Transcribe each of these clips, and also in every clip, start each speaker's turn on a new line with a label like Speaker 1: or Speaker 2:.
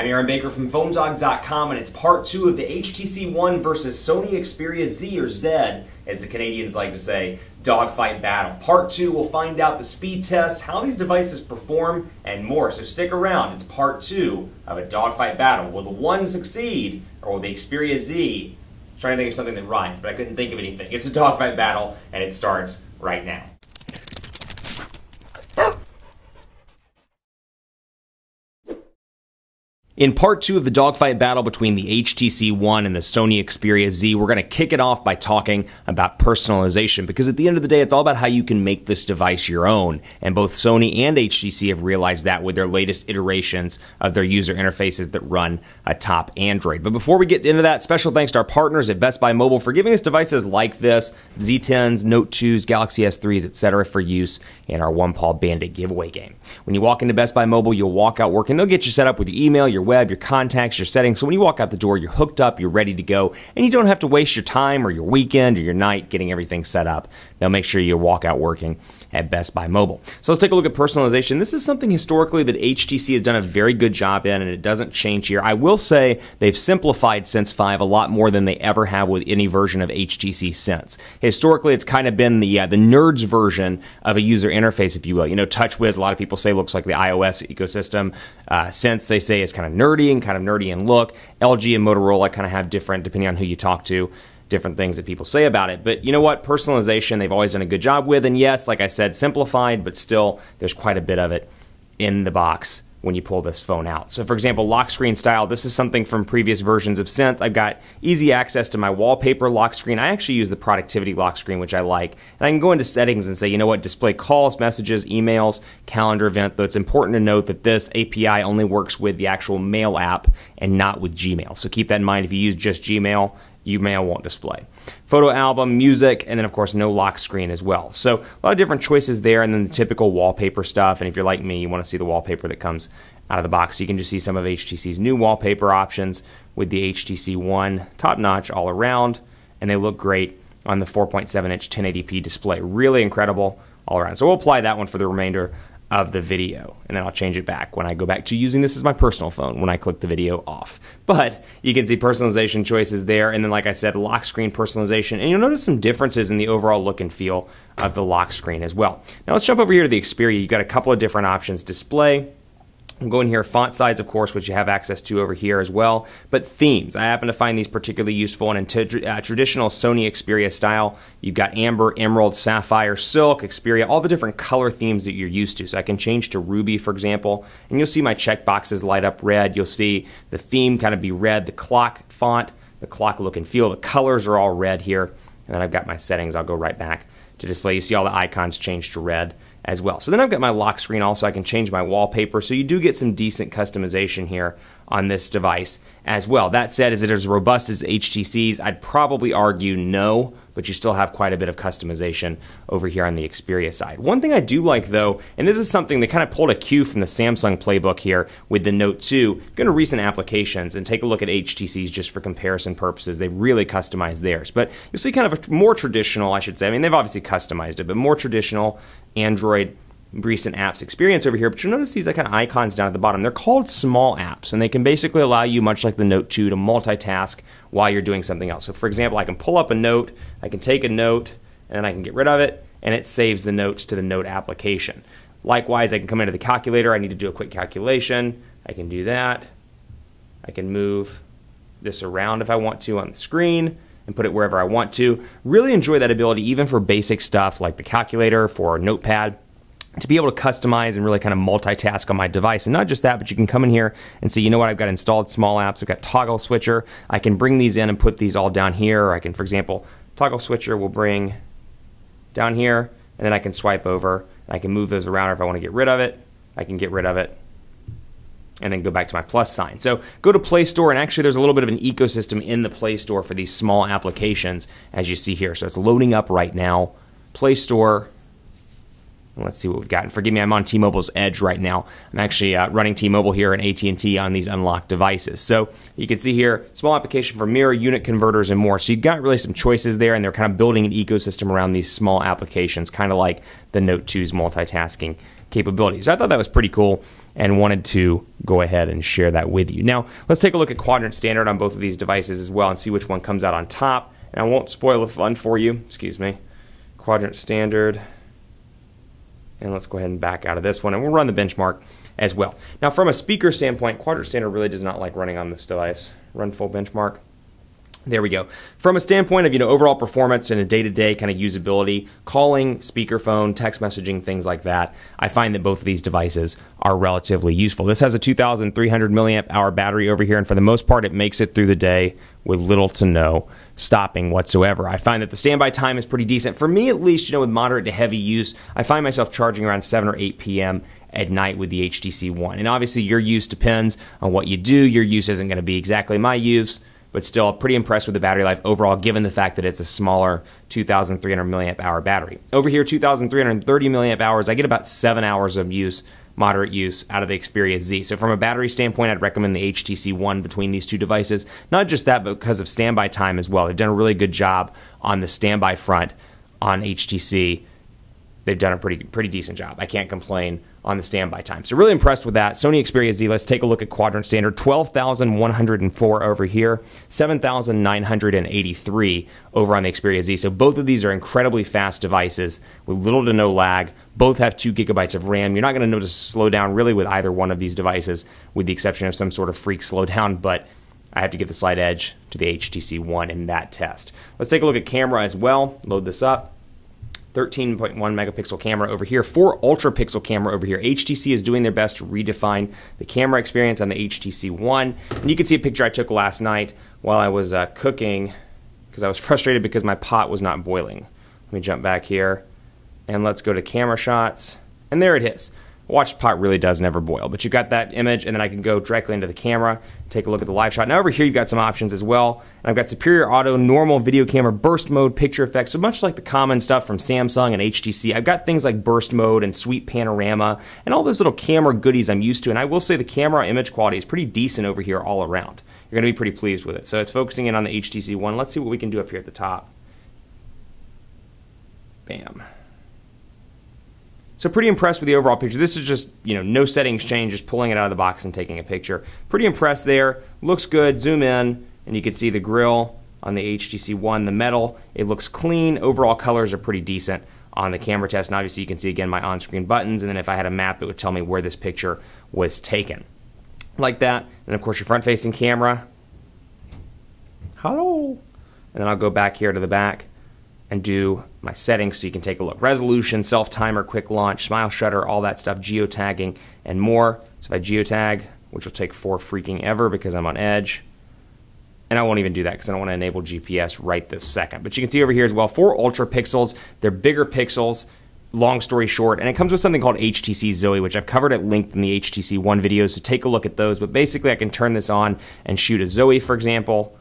Speaker 1: I'm Aaron Baker from PhoneDog.com, and it's part 2 of the HTC One versus Sony Xperia Z, or Z, as the Canadians like to say, dogfight battle. Part 2 will find out the speed test, how these devices perform, and more. So stick around. It's part 2 of a dogfight battle. Will the One succeed, or will the Xperia Z? I'm trying to think of something that rhymed, but I couldn't think of anything. It's a dogfight battle, and it starts right now. In part 2 of the dogfight battle between the HTC One and the Sony Xperia Z, we're going to kick it off by talking about personalization, because at the end of the day, it's all about how you can make this device your own. And both Sony and HTC have realized that with their latest iterations of their user interfaces that run atop Android. But before we get into that, special thanks to our partners at Best Buy Mobile for giving us devices like this, Z10s, Note 2s, Galaxy S3s, etc. for use in our One Paw Bandit giveaway game. When you walk into Best Buy Mobile, you'll walk out working. They'll get you set up with your email, your web, your contacts, your settings. So when you walk out the door, you're hooked up, you're ready to go, and you don't have to waste your time or your weekend or your night getting everything set up. They'll make sure you walk out working at Best Buy Mobile. So let's take a look at personalization. This is something historically that HTC has done a very good job in, and it doesn't change here. I will say they've simplified Sense 5 a lot more than they ever have with any version of HTC since. Historically, it's kind of been the nerds version of a user interface, if you will. You know, TouchWiz, a lot of people say looks like the iOS ecosystem. Sense, they say, is kind of nerdy in look. LG and Motorola kind of have different, depending on who you talk to, different things that people say about it. But you know what? Personalization, they've always done a good job with. And yes, like I said, simplified, but still, there's quite a bit of it in the box when you pull this phone out. So for example, lock screen style, this is something from previous versions of Sense. I've got easy access to my wallpaper lock screen. I actually use the productivity lock screen, which I like. And I can go into settings and say, you know what, display calls, messages, emails, calendar event. Though it's important to note that this API only works with the actual Mail app and not with Gmail. So keep that in mind. If you use just Gmail, Mail won't display. Photo album, music, and then of course no lock screen as well. So a lot of different choices there, and then the typical wallpaper stuff. And if you're like me, you want to see the wallpaper that comes out of the box. So you can just see some of HTC's new wallpaper options with the HTC One, top notch all around, and they look great on the 4.7-inch 1080p display. Really incredible all around. So we'll apply that one for the remainder of the video, and then I'll change it back when I go back to using this as my personal phone when I click the video off. But you can see personalization choices there, and then like I said, lock screen personalization, and you'll notice some differences in the overall look and feel of the lock screen as well. Now let's jump over here to the Xperia. You've got a couple of different options. Display, I'm going here, font size, of course, which you have access to over here as well. But themes, I happen to find these particularly useful. And in traditional Sony Xperia style, you've got amber, emerald, sapphire, silk, Xperia, all the different color themes that you're used to. So I can change to ruby, for example, and you'll see my checkboxes light up red. You'll see the theme kind of be red, the clock font, the clock look and feel. The colors are all red here. And then I've got my settings. I'll go right back to display. You see all the icons change to red as well. So then I've got my lock screen also. I can change my wallpaper. So you do get some decent customization here on this device as well. That said, is it as robust as HTC's? I'd probably argue no, but you still have quite a bit of customization over here on the Xperia side. One thing I do like though, and this is something that kind of pulled a cue from the Samsung playbook here with the Note 2, go to recent applications and take a look at HTC's just for comparison purposes. They really customized theirs. But you'll see kind of a more traditional, I should say, I mean, they've obviously customized it, but more traditional Android recent apps experience over here. But you'll notice these kind of icons down at the bottom. They're called small apps, and they can basically allow you, much like the Note 2, to multitask while you're doing something else. So for example, I can pull up a note, I can take a note, and then I can get rid of it, and it saves the notes to the note application. Likewise, I can come into the calculator. I need to do a quick calculation. I can do that. I can move this around if I want to on the screen and put it wherever I want to. Really enjoy that ability even for basic stuff like the calculator, for Notepad, to be able to customize and really kind of multitask on my device. And not just that, but you can come in here and see, you know what, I've got installed small apps, I've got toggle switcher, I can bring these in and put these all down here. Or I can, for example, toggle switcher will bring down here, and then I can swipe over, and I can move those around, or if I want to get rid of it, I can get rid of it, and then go back to my plus sign. So go to Play Store, and actually there's a little bit of an ecosystem in the Play Store for these small applications, as you see here. So it's loading up right now. Play Store. Let's see what we've got. And forgive me, I'm on T-Mobile's Edge right now. I'm actually running T-Mobile here and AT&T on these unlocked devices. So you can see here, small application for mirror, unit converters, and more. So you've got really some choices there, and they're kind of building an ecosystem around these small applications, kind of like the Note 2's multitasking capabilities. I thought that was pretty cool. and wanted to go ahead and share that with you. Now, let's take a look at quadrant standard on both of these devices as well and see which one comes out on top. And I won't spoil the fun for you. Excuse me. Quadrant standard. And let's go ahead and back out of this one, and we'll run the benchmark as well. Now, from a speaker standpoint, quadrant standard really does not like running on this device. Run full benchmark. There we go. From a standpoint of, overall performance and a day-to-day kind of usability, calling, speakerphone, text messaging, things like that, I find that both of these devices are relatively useful. This has a 2,300 milliamp hour battery over here, and for the most part, it makes it through the day with little to no stopping whatsoever. I find that the standby time is pretty decent. For me, at least, with moderate to heavy use, I find myself charging around 7 or 8 p.m. at night with the HTC One. And obviously, your use depends on what you do. Your use isn't going to be exactly my use, but still pretty impressed with the battery life overall, given the fact that it's a smaller 2,300 milliamp hour battery. Over here, 2,330 milliamp hours, I get about 7 hours of use, moderate use, out of the Xperia Z. So from a battery standpoint, I'd recommend the HTC One between these two devices. Not just that, but because of standby time as well. They've done a really good job on the standby front on HTC. They've done a pretty decent job. I can't complain on the standby time. So really impressed with that. Sony Xperia Z, let's take a look at quadrant standard. 12,104 over here, 7,983 over on the Xperia Z. So both of these are incredibly fast devices with little to no lag. Both have 2 gigabytes of RAM. You're not going to notice a slowdown really with either one of these devices, with the exception of some sort of freak slowdown, but I have to give the slight edge to the HTC One in that test. Let's take a look at camera as well. Load this up. 13.1 megapixel camera over here, 4 ultra pixel camera over here. HTC is doing their best to redefine the camera experience on the HTC One. And you can see a picture I took last night while I was cooking, because I was frustrated because my pot was not boiling. Let me jump back here, and let's go to camera shots. And there it is. Watch pot really does never boil, but you've got that image, and then I can go directly into the camera, take a look at the live shot. Now over here you've got some options as well, and I've got superior auto, normal video camera, burst mode, picture effects. So much like the common stuff from Samsung and HTC, I've got things like burst mode and sweep panorama and all those little camera goodies I'm used to. And I will say the camera image quality is pretty decent over here all around. You're going to be pretty pleased with it. So it's focusing in on the HTC One. Let's see what we can do up here at the top. Bam. So pretty impressed with the overall picture. This is just, no settings change, just pulling it out of the box and taking a picture. Pretty impressed there. Looks good. Zoom in, and you can see the grill on the HTC One, the metal. It looks clean. Overall colors are pretty decent on the camera test. And obviously you can see, again, my on-screen buttons. And then if I had a map, it would tell me where this picture was taken. Like that. And, of course, your front-facing camera. Hello. And then I'll go back here to the back and do my settings so you can take a look. Resolution, self-timer, quick launch, smile shutter, all that stuff, geotagging, and more. So if I geotag, which will take 4 freaking ever because I'm on Edge, and I won't even do that because I don't want to enable GPS right this second. But you can see over here as well, 4 ultra pixels. They're bigger pixels, long story short, and it comes with something called HTC Zoe, which I've covered at length in the HTC One videos, so take a look at those. But basically I can turn this on and shoot a Zoe, for example,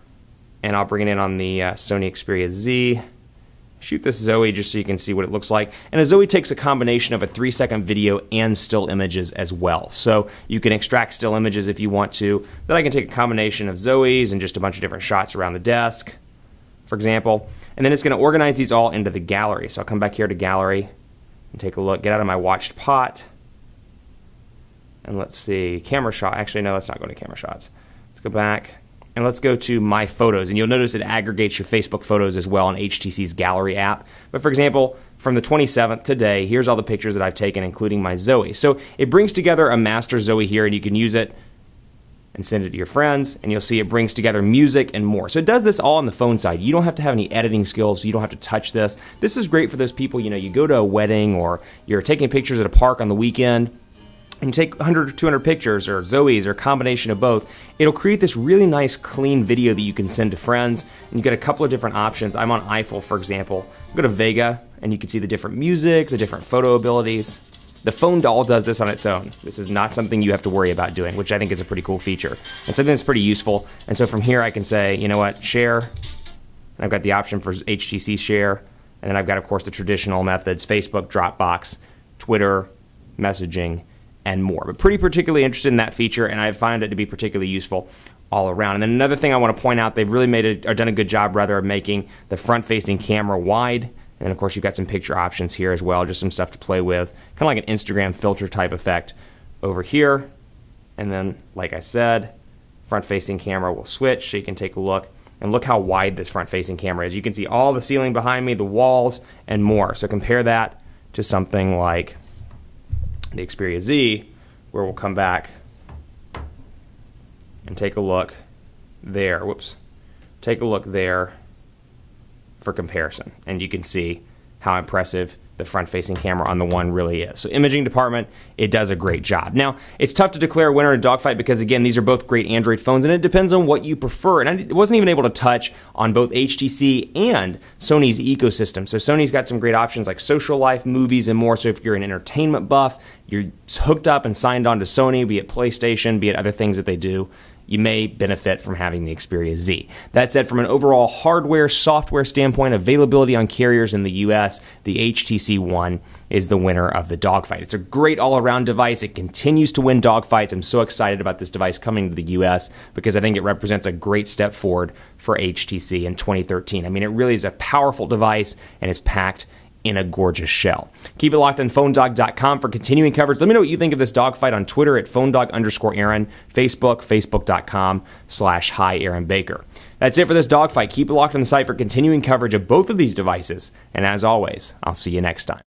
Speaker 1: and I'll bring it in on the Sony Xperia Z. Shoot this Zoe just so you can see what it looks like. And a Zoe takes a combination of a 3-second video and still images as well. So you can extract still images if you want to. Then I can take a combination of Zoes and just a bunch of different shots around the desk, for example. And then it's going to organize these all into the gallery. So I'll come back here to gallery and take a look. Get out of my watched pot. And let's see. Camera shot. Actually, no, let's not go to camera shots. Let's go back. And let's go to My Photos, and you'll notice it aggregates your Facebook photos as well on HTC's Gallery app. But for example, from the 27th today, here's all the pictures that I've taken, including my Zoe. So it brings together a master Zoe here, and you can use it and send it to your friends, and you'll see it brings together music and more. So it does this all on the phone side. You don't have to have any editing skills. You don't have to touch this. This is great for those people, you go to a wedding or you're taking pictures at a park on the weekend, and you take 100 or 200 pictures, or Zoe's, or a combination of both. It'll create this really nice, clean video that you can send to friends, and you get a couple of different options. I'm on Eiffel, for example. Go to Vega, and you can see the different music, the different photo abilities. The phone doll does this on its own. This is not something you have to worry about doing, which I think is a pretty cool feature, and something that's pretty useful. And so from here, I can say, you know what, share, and I've got the option for HTC Share, and then I've got, of course, the traditional methods, Facebook, Dropbox, Twitter, messaging, and more. But pretty particularly interested in that feature, and I find it to be particularly useful all around. And then another thing I want to point out, they've really done a good job, rather, of making the front-facing camera wide. And of course, you've got some picture options here as well, just some stuff to play with, kind of like an Instagram filter type effect over here, and then, like I said, front-facing camera will switch so you can take a look. And look how wide this front-facing camera is. You can see all the ceiling behind me, the walls, and more. So compare that to something like the Xperia Z, where we'll come back and take a look there. Whoops. Take a look there for comparison. And you can see how impressive the front-facing camera on the One really is. So imaging department, it does a great job. Now, it's tough to declare a winner in a dogfight because, again, these are both great Android phones, and it depends on what you prefer. And I wasn't even able to touch on both HTC and Sony's ecosystem. So Sony's got some great options like social life, movies, and more. So if you're an entertainment buff, you're hooked up and signed on to Sony, be it PlayStation, be it other things that they do, you may benefit from having the Xperia Z. That said, from an overall hardware, software standpoint, availability on carriers in the US, the HTC One is the winner of the dogfight. It's a great all-around device. It continues to win dogfights. I'm so excited about this device coming to the US because I think it represents a great step forward for HTC in 2013. I mean, it really is a powerful device, and it's packed in a gorgeous shell. Keep it locked on PhoneDog.com for continuing coverage. Let me know what you think of this dogfight on Twitter at PhoneDog_Aaron, Facebook, Facebook.com/Hi Aaron Baker. That's it for this dogfight. Keep it locked on the site for continuing coverage of both of these devices. And as always, I'll see you next time.